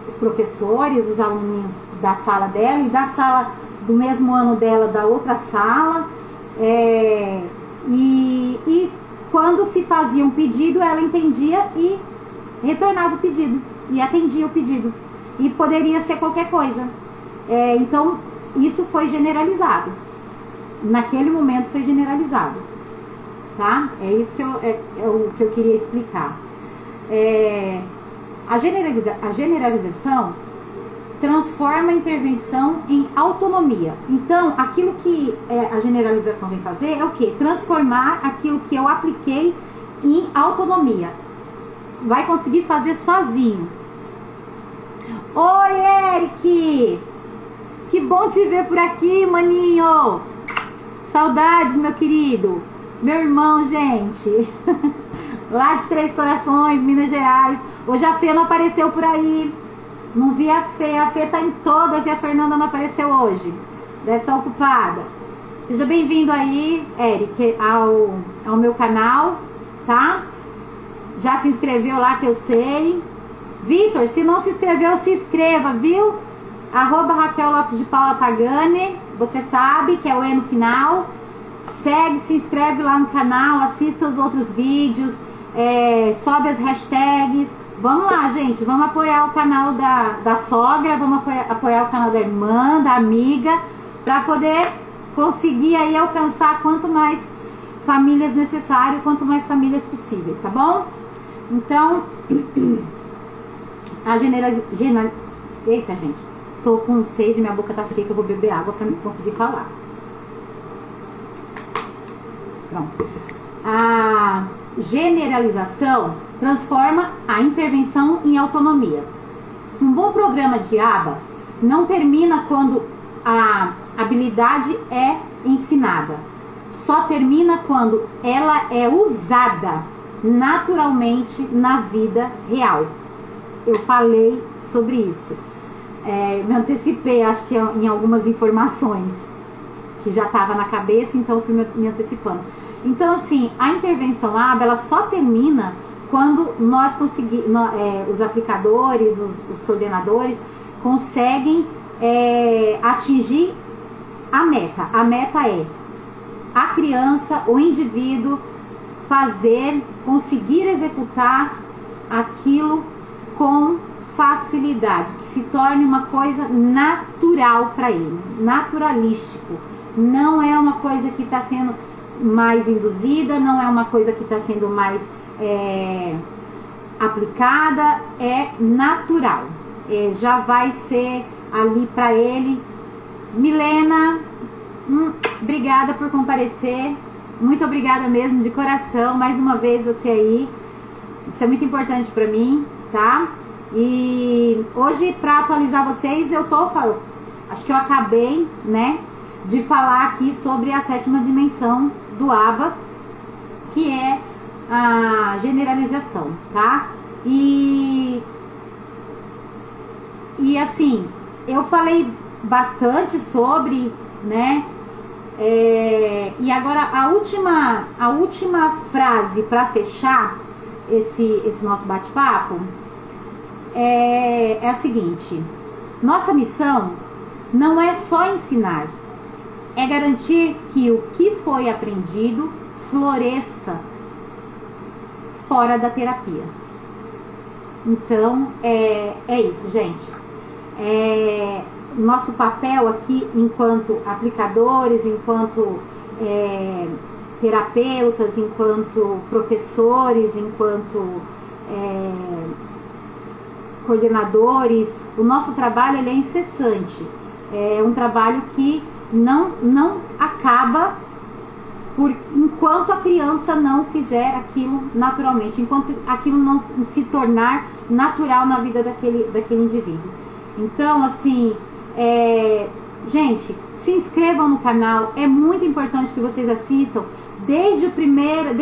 os professores, os alunos da sala dela e da sala do mesmo ano dela, da outra sala, e quando se fazia um pedido, ela entendia e retornava o pedido, e atendia o pedido, e poderia ser qualquer coisa. Então, isso foi generalizado. Naquele momento foi generalizado, tá? É isso que eu queria explicar. A generalização transforma a intervenção em autonomia. Então, aquilo que a generalização vem fazer é o quê? Transformar aquilo que eu apliquei em autonomia. Vai conseguir fazer sozinho. Oi, Eric! Que bom te ver por aqui, maninho! Saudades, meu querido! Meu irmão, gente! Lá de Três Corações, Minas Gerais. Hoje a Fê não apareceu por aí. Não vi a Fê tá em todas e a Fernanda não apareceu hoje. Deve estar ocupada. Seja bem-vindo aí, Eric, ao meu canal, tá? Já se inscreveu lá, que eu sei. Vitor, se não se inscreveu, se inscreva, viu? @Raquel Lopes de Paula Pagani, você sabe que é o E no final. Segue, se inscreve lá no canal, assista os outros vídeos, sobe as hashtags. Vamos lá, gente, vamos apoiar o canal da sogra, vamos apoiar o canal da irmã, da amiga, para poder conseguir aí alcançar quanto mais famílias necessário, quanto mais famílias possíveis, tá bom? Então, eita, gente, tô com sede, minha boca tá seca, eu vou beber água para conseguir falar. Pronto. A generalização transforma a intervenção em autonomia. Um bom programa de aba não termina quando a habilidade é ensinada. Só termina quando ela é usada naturalmente na vida real. Eu falei sobre isso. Me antecipei, acho que em algumas informações que já estava na cabeça, então eu fui me antecipando. Então, assim, a intervenção ABA, ela só termina quando nós conseguimos, os aplicadores, os coordenadores, conseguem atingir a meta. A meta é a criança, o indivíduo, conseguir executar aquilo com facilidade, que se torne uma coisa natural para ele, naturalístico. Não é uma coisa que está sendo mais induzida, não é uma coisa que está sendo mais aplicada, é natural. Já vai ser ali para ele. Milena, obrigada por comparecer. muito obrigada mesmo, de coração, mais uma vez você aí. Isso é muito importante pra mim, tá? E hoje, pra atualizar vocês, acho que eu acabei, né, de falar aqui sobre a 7ª dimensão do ABA, que é a generalização, tá? E assim, eu falei bastante sobre, né? E agora a última frase para fechar esse nosso bate-papo é a seguinte: nossa missão não é só ensinar, é garantir que o que foi aprendido floresça fora da terapia. Então, é isso, gente. Nosso papel aqui, enquanto aplicadores, enquanto terapeutas, enquanto professores, enquanto coordenadores, o nosso trabalho ele é incessante. É um trabalho que não acaba enquanto a criança não fizer aquilo naturalmente, enquanto aquilo não se tornar natural na vida daquele indivíduo. Então, assim, gente, se inscrevam no canal, é muito importante que vocês assistam desde a primeira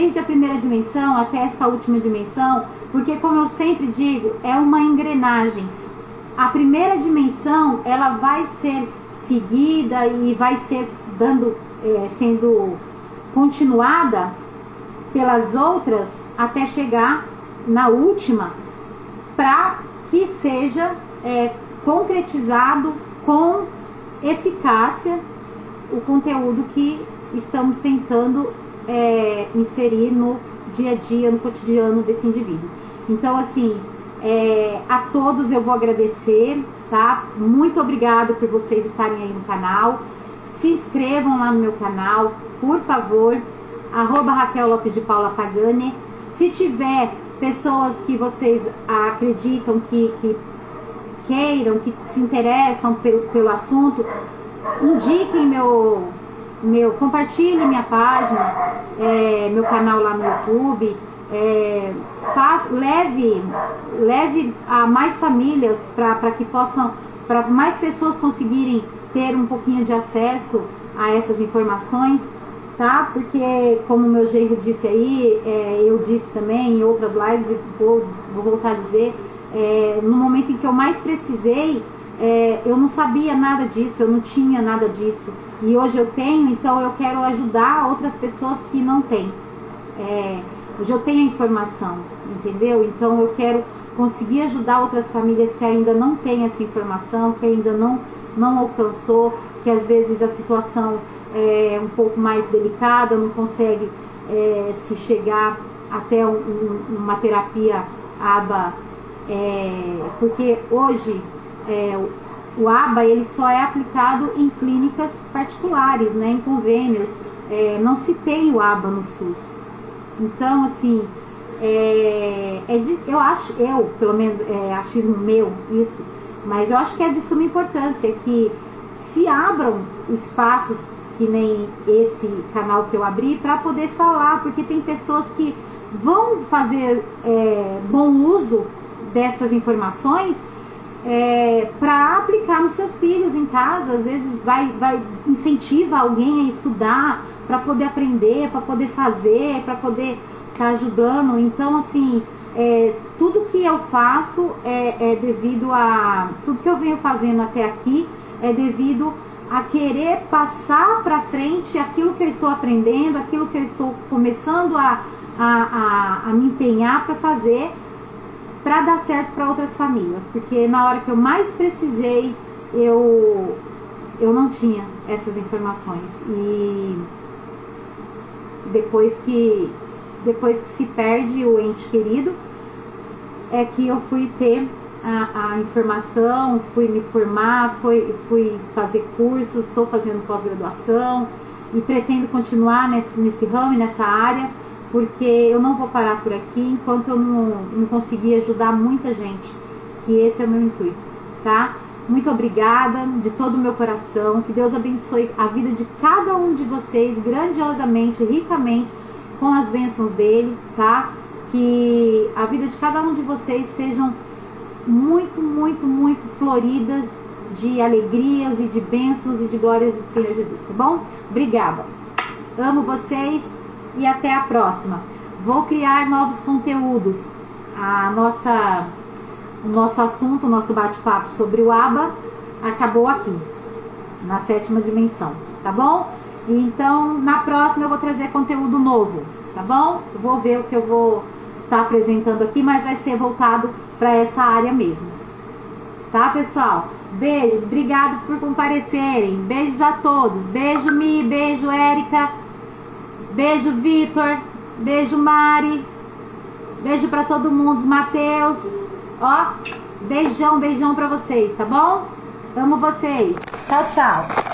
dimensão até esta última dimensão, porque, como eu sempre digo, é uma engrenagem. A primeira dimensão, ela vai ser seguida e vai ser sendo continuada pelas outras até chegar na última, para que seja concretizado com eficácia o conteúdo que estamos tentando inserir no dia a dia, no cotidiano desse indivíduo. Então, assim, a todos eu vou agradecer, tá? Muito obrigado por vocês estarem aí no canal. Se inscrevam lá no meu canal, por favor, @Raquel Lopes de Paula Pagani. Se tiver pessoas que vocês acreditam que queiram, que se interessam pelo assunto, indiquem compartilhem minha página, meu canal lá no YouTube, leve a mais famílias para mais pessoas conseguirem ter um pouquinho de acesso a essas informações, tá? Porque, como meu genro disse aí, eu disse também em outras lives e vou voltar a dizer, no momento em que eu mais precisei, eu não sabia nada disso, eu não tinha nada disso, e hoje eu tenho, então eu quero ajudar outras pessoas que não têm. Hoje eu tenho a informação, entendeu? Então eu quero conseguir ajudar outras famílias que ainda não têm essa informação, que ainda não alcançou, que às vezes a situação é um pouco mais delicada, não consegue se chegar até uma terapia ABA, porque hoje o ABA ele só é aplicado em clínicas particulares, né, em convênios, não se tem o ABA no SUS. Então, assim, eu pelo menos, achismo meu isso, mas eu acho que é de suma importância que se abram espaços que nem esse canal que eu abri para poder falar, porque tem pessoas que vão fazer bom uso dessas informações para aplicar nos seus filhos em casa. Às vezes vai incentiva alguém a estudar para poder aprender, para poder fazer, para poder estar ajudando. Então, assim, tudo que eu faço é devido a... Tudo que eu venho fazendo até aqui é devido a querer passar para frente aquilo que eu estou aprendendo, aquilo que eu estou começando a me empenhar para fazer, para dar certo para outras famílias. Porque na hora que eu mais precisei, eu não tinha essas informações. E depois que se perde o ente querido, é que eu fui ter a informação, fui me formar, fui fazer cursos, estou fazendo pós-graduação e pretendo continuar nesse ramo e nessa área, porque eu não vou parar por aqui enquanto eu não conseguir ajudar muita gente, que esse é o meu intuito, tá? Muito obrigada de todo o meu coração. Que Deus abençoe a vida de cada um de vocês grandiosamente, ricamente, com as bênçãos dele, tá? Que a vida de cada um de vocês sejam muito, muito, muito floridas de alegrias e de bênçãos e de glórias do Senhor Jesus, tá bom? Obrigada. Amo vocês e até a próxima. Vou criar novos conteúdos. O nosso assunto, o nosso bate-papo sobre o ABBA acabou aqui, na 7ª dimensão, tá bom? Então, na próxima eu vou trazer conteúdo novo, tá bom? Eu vou ver o que eu vou estar apresentando aqui, mas vai ser voltado para essa área mesmo. Tá, pessoal? Beijos, obrigado por comparecerem. Beijos a todos. Beijo, Mi, beijo, Érica. Beijo, Vitor. Beijo, Mari. Beijo para todo mundo, Mateus. Ó, beijão, beijão para vocês, tá bom? Amo vocês. Tchau, tchau.